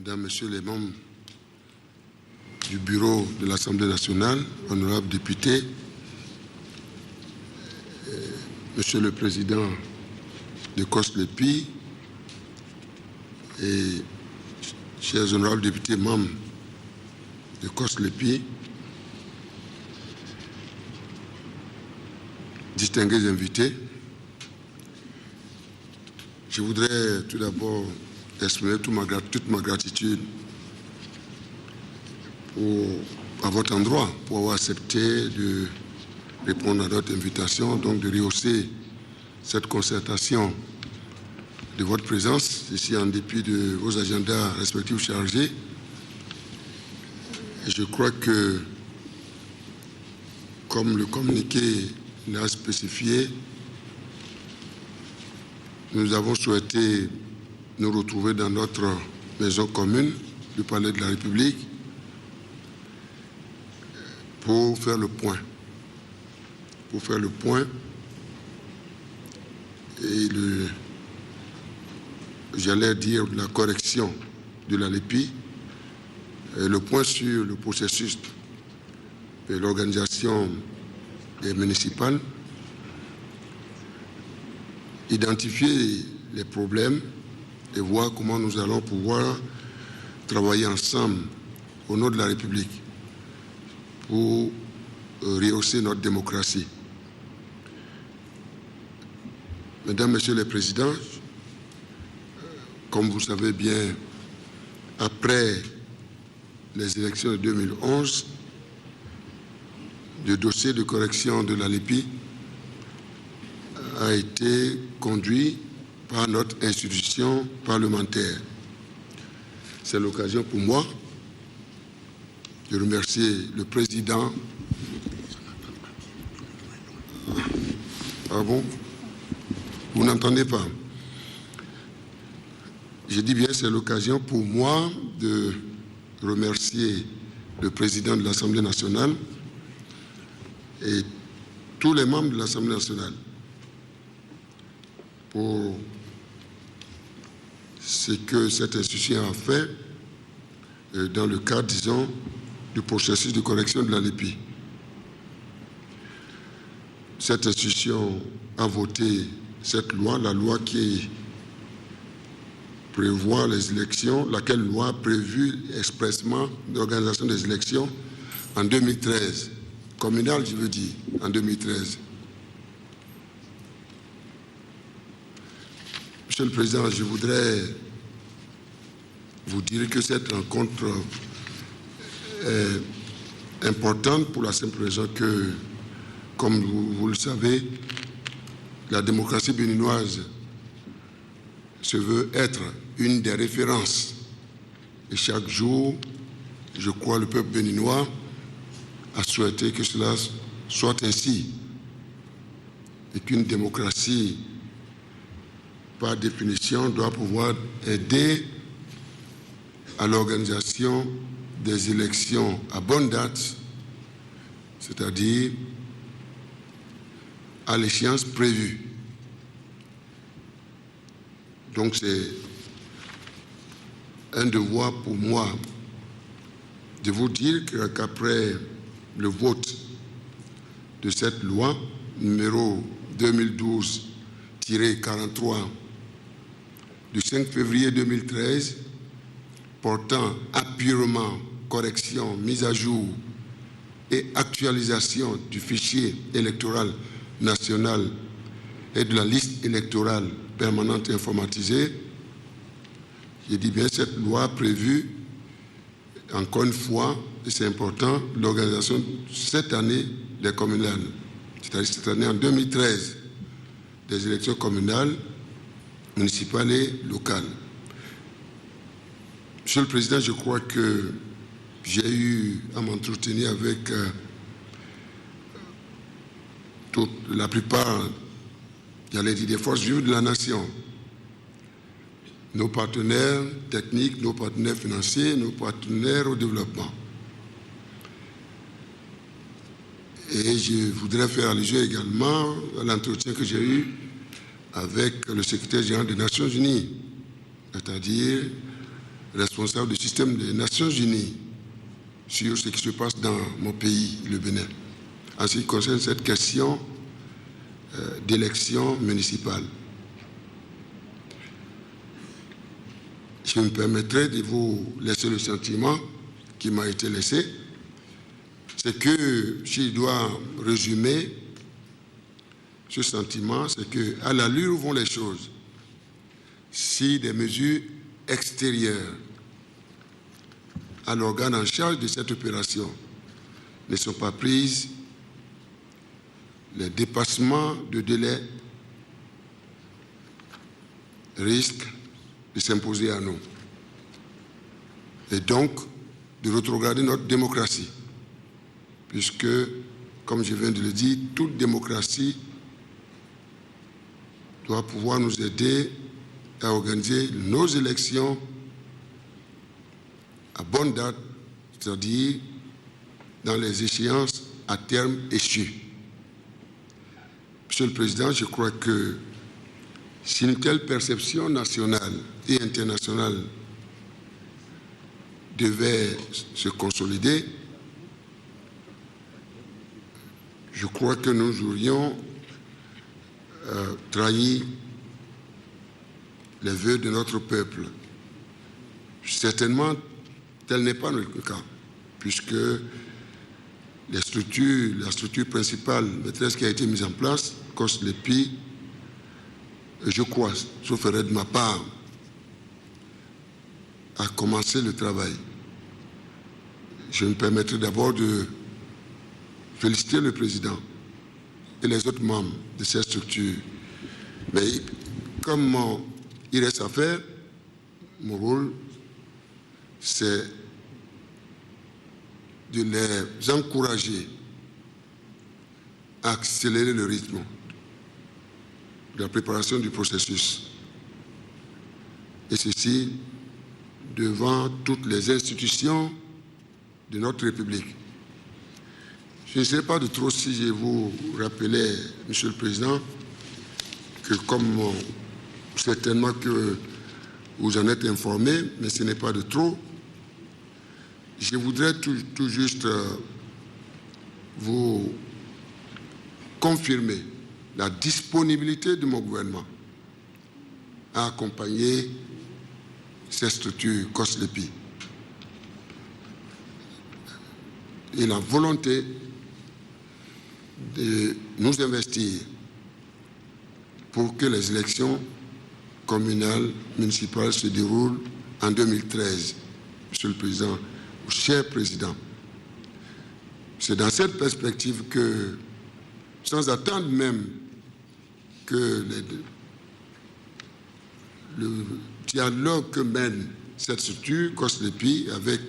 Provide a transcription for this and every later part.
Mesdames, Messieurs les membres du bureau de l'Assemblée nationale, honorables députés, Monsieur le Président de COSLEPI et chers honorables députés membres de COSLEPI, distingués invités, je voudrais tout d'abord exprimer toute ma gratitude à votre endroit pour avoir accepté de répondre à notre invitation, donc de rehausser cette concertation de votre présence, ici en dépit de vos agendas respectifs chargés. Et je crois que, comme le communiqué l'a spécifié, nous avons souhaité nous retrouver dans notre maison commune du Palais de la République pour faire le point. Et j'allais dire la correction de la LEPI, le point sur le processus de l'organisation municipale, identifier les problèmes et voir comment nous allons pouvoir travailler ensemble au nom de la République pour rehausser notre démocratie. Mesdames, Messieurs les Présidents, comme vous savez bien, après les élections de 2011, le dossier de correction de la LEPI a été conduit par notre institution parlementaire. C'est l'occasion pour moi de remercier le président. Ah bon? Vous n'entendez pas? Je dis bien, c'est l'occasion pour moi de remercier le président de l'Assemblée nationale et tous les membres de l'Assemblée nationale pour ce que cette institution a fait dans le cadre, disons, du processus de correction de la LEPI. Cette institution a voté cette loi, la loi qui prévoit les élections, laquelle loi a prévu expressément l'organisation des élections en 2013, communale, je veux dire, en 2013. Monsieur le Président, je voudrais vous dire que cette rencontre est importante pour la simple raison que, comme vous le savez, la démocratie béninoise se veut être une des références. Et chaque jour, je crois, le peuple béninois a souhaité que cela soit ainsi. Et qu'une démocratie, par définition, doit pouvoir aider à l'organisation des élections à bonne date, c'est-à-dire à l'échéance prévue. Donc c'est un devoir pour moi de vous dire qu'après le vote de cette loi numéro 2012-43 du 5 février 2013 portant apurement, correction, mise à jour et actualisation du fichier électoral national et de la liste électorale permanente informatisée, je dis bien cette loi a prévu, encore une fois, et c'est important, l'organisation cette année des communales, c'est-à-dire cette année en 2013, des élections communales, municipales et locales. Monsieur le Président, je crois que j'ai eu à m'entretenir avec la plupart, j'allais dire, des forces vives de la nation, nos partenaires techniques, nos partenaires financiers, nos partenaires au développement. Et je voudrais faire allusion également à l'entretien que j'ai eu avec le secrétaire général des Nations Unies, c'est-à-dire responsable du système des Nations Unies sur ce qui se passe dans mon pays, le Bénin, en ce qui concerne cette question d'élection municipale. Je me permettrai de vous laisser le sentiment qui m'a été laissé, c'est que, si je dois résumer ce sentiment, c'est qu'à l'allure où vont les choses, si des mesures extérieures à l'organe en charge de cette opération ne sont pas prises, les dépassements de délai risquent de s'imposer à nous et donc de rétrograder notre démocratie, puisque, comme je viens de le dire, toute démocratie doit pouvoir nous aider à organiser nos élections à bonne date, c'est-à-dire dans les échéances à terme échues. Monsieur le Président, je crois que si une telle perception nationale et internationale devait se consolider, je crois que nous aurions trahi les vœux de notre peuple. Certainement, tel n'est pas notre cas, puisque la structure principale maîtresse qui a été mise en place, COSLEPI, je crois, sauf erreur de ma part, a commencé le travail. Je me permettrai d'abord de féliciter le président et les autres membres de cette structure. Mais comme il reste à faire, mon rôle, c'est de les encourager à accélérer le rythme de la préparation du processus. Et ceci devant toutes les institutions de notre République. Je ne sais pas de trop si je vous rappelais, Monsieur le Président, que comme certainement que vous en êtes informé, mais ce n'est pas de trop, je voudrais tout juste vous confirmer la disponibilité de mon gouvernement à accompagner cette structure COSLEPI et la volonté de nous investir pour que les élections communales, municipales se déroulent en 2013. Monsieur le Président, cher Président, c'est dans cette perspective que, sans attendre même que le dialogue que mène cette structure, COSLEPI, avec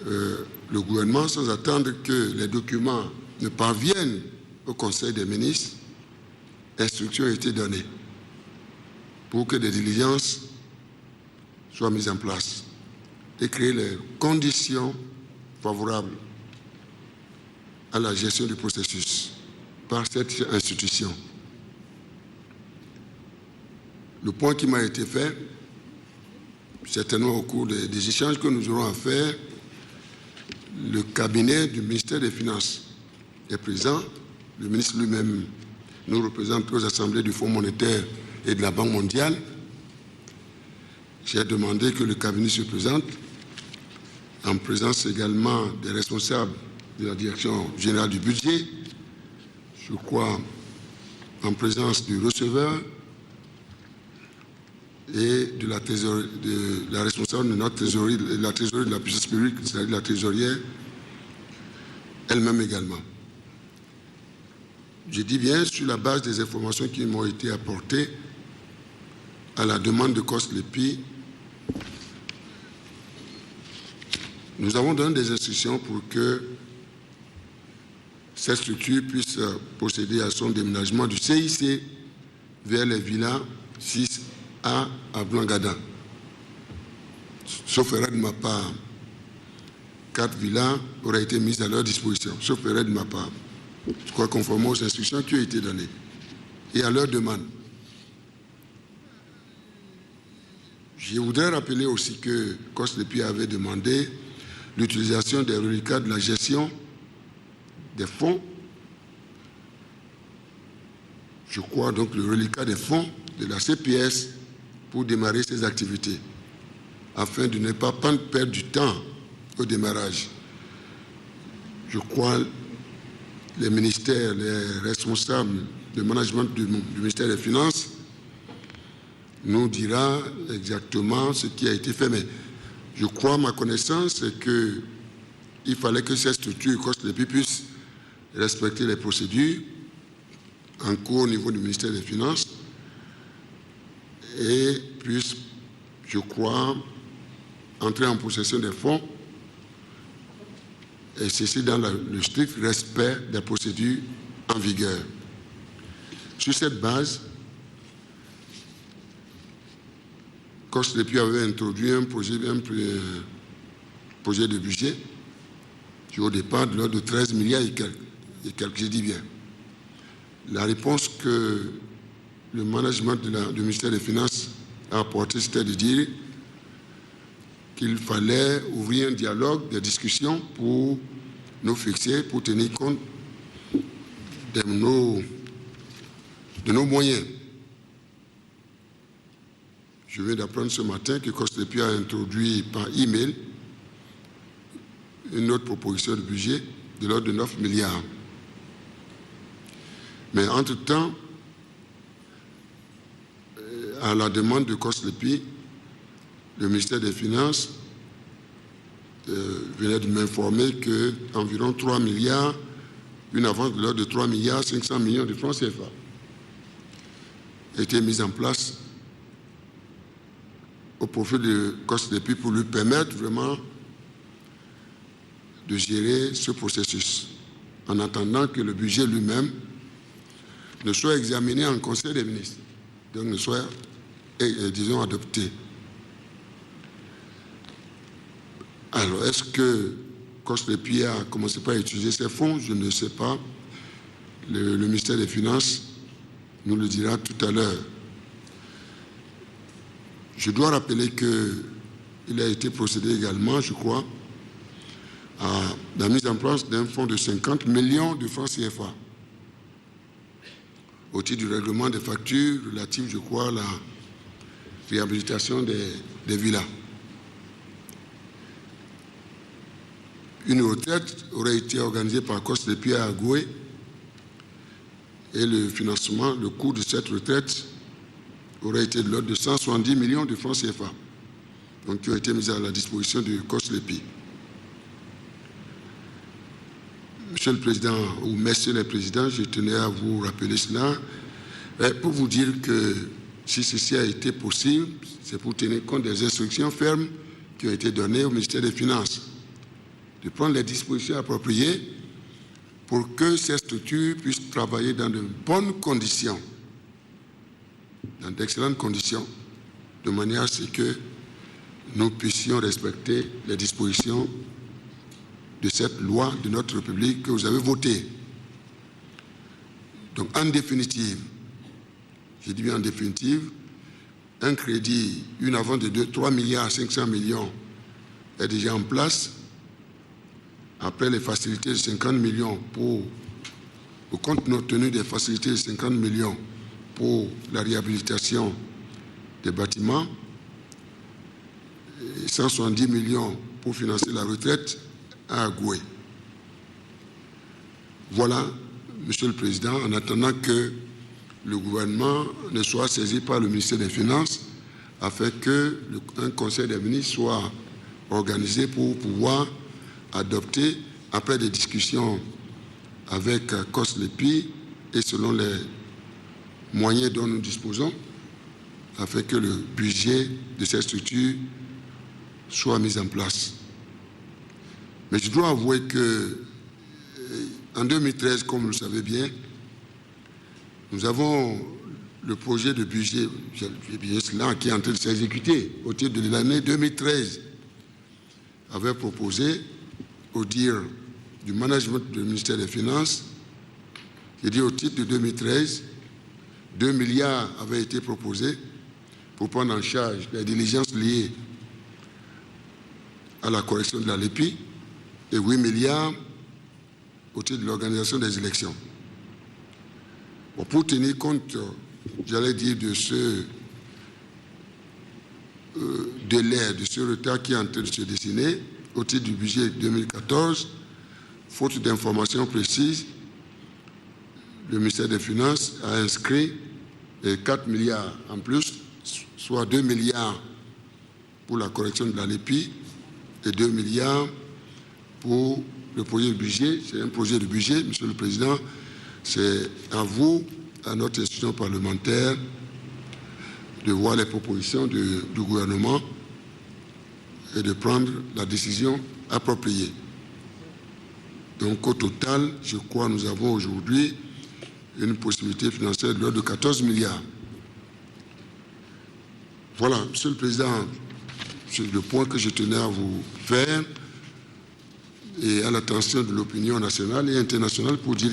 le gouvernement, sans attendre que les documents ne parviennent au Conseil des ministres, instructions ont été données pour que des diligences soient mises en place et créer les conditions favorables à la gestion du processus par cette institution. Le point qui m'a été fait, certainement au cours des échanges que nous aurons à faire, le cabinet du ministère des Finances est présent. Le ministre lui-même nous représente aux assemblées du Fonds monétaire et de la Banque mondiale. J'ai demandé que le cabinet se présente, en présence également des responsables de la direction générale du budget, je crois en présence du receveur et de la responsable de notre trésorerie, de la trésorerie de la puissance publique, c'est-à-dire la trésorière, elle-même également. Je dis bien sur la base des informations qui m'ont été apportées à la demande de COSLEPI. Nous avons donné des instructions pour que cette structure puisse procéder à son déménagement du CIC vers les villas 6A à Blanc-Gada. Sauf erreur de ma part, 4 villas auraient été mises à leur disposition, sauf erreur de ma part. Je crois conformément aux instructions qui ont été données et à leur demande. Je voudrais rappeler aussi que COSLEPI avait demandé l'utilisation des reliquats de la gestion des fonds. Je crois donc le reliquat des fonds de la CPS pour démarrer ses activités, afin de ne pas perdre du temps au démarrage. Je crois les ministères, les responsables de management du ministère des Finances nous dira exactement ce qui a été fait. Mais je crois, ma connaissance, c'est qu'il fallait que ces structures COSLEPI puissent respecter les procédures en cours au niveau du ministère des Finances et puissent, je crois, entrer en possession des fonds, et ceci dans le strict respect des procédures en vigueur. Sur cette base, COSLEPI avait introduit un projet de budget qui au départ de l'ordre de 13 milliards et quelques, je dis bien. La réponse que le management du ministère des Finances a apportée, c'était de dire qu'il fallait ouvrir un dialogue, des discussions pour nous fixer, pour tenir compte de nos moyens. Je viens d'apprendre ce matin que COSLEPI a introduit par email une autre proposition de budget de l'ordre de 9 milliards. Mais entre-temps, à la demande de COSLEPI, le ministère des Finances venait de m'informer qu'environ 3 milliards, une avance de l'ordre de 3 milliards 500 millions de francs CFA a été mise en place au profit de COSLEPI pour lui permettre vraiment de gérer ce processus en attendant que le budget lui-même ne soit examiné en Conseil des ministres, donc ne soit, disons, adopté. Alors, est-ce que COSLEPI a commencé par utiliser ces fonds? Je ne sais pas. Le ministère des Finances nous le dira tout à l'heure. Je dois rappeler qu'il a été procédé également, je crois, à la mise en place d'un fonds de 50 millions de francs CFA au titre du règlement des factures relatives, je crois, à la réhabilitation des villas. Une retraite aurait été organisée par COSLEPI à Agoué et le financement, le coût de cette retraite aurait été de l'ordre de 170 millions de francs CFA, donc qui ont été mis à la disposition de COSLEPI. Monsieur le Président, ou Messieurs les Présidents, je tenais à vous rappeler cela pour vous dire que si ceci a été possible, c'est pour tenir compte des instructions fermes qui ont été données au ministère des Finances, de prendre les dispositions appropriées pour que ces structures puissent travailler dans de bonnes conditions, dans d'excellentes conditions, de manière à ce que nous puissions respecter les dispositions de cette loi de notre République que vous avez votée. Donc, en définitive, je dis bien en définitive, un crédit, une avance de 3 milliards 500 millions est déjà en place. Après les facilités de 50 millions au compte tenu des facilités de 50 millions pour la réhabilitation des bâtiments, et 170 millions pour financer la retraite à Agoué. Voilà, Monsieur le Président, en attendant que le gouvernement ne soit saisi par le ministère des Finances afin qu'un conseil des ministres soit organisé pour pouvoir adopter, après des discussions avec COSLEPI et selon les moyens dont nous disposons, afin que le budget de cette structure soit mis en place. Mais je dois avouer qu'en 2013, comme vous le savez bien, nous avons le projet de budget, cela qui est en train de s'exécuter au titre de l'année 2013, avait proposé, au dire du management du ministère des Finances, j'ai dit au titre de 2013, 2 milliards avaient été proposés pour prendre en charge les diligences liées à la correction de la LEPI et 8 milliards au titre de l'organisation des élections. Bon, pour tenir compte, j'allais dire, de ce délai, de ce retard qui est en train de se dessiner au titre du budget 2014, faute d'informations précises, le ministère des Finances a inscrit 4 milliards en plus, soit 2 milliards pour la correction de la LEPI et 2 milliards pour le projet de budget. C'est un projet de budget, Monsieur le Président. C'est à vous, à notre institution parlementaire, de voir les propositions du gouvernement et de prendre la décision appropriée. Donc au total, je crois que nous avons aujourd'hui une possibilité financière de l'ordre de 14 milliards. Voilà, Monsieur le Président, c'est le point que je tenais à vous faire et à l'attention de l'opinion nationale et internationale pour dire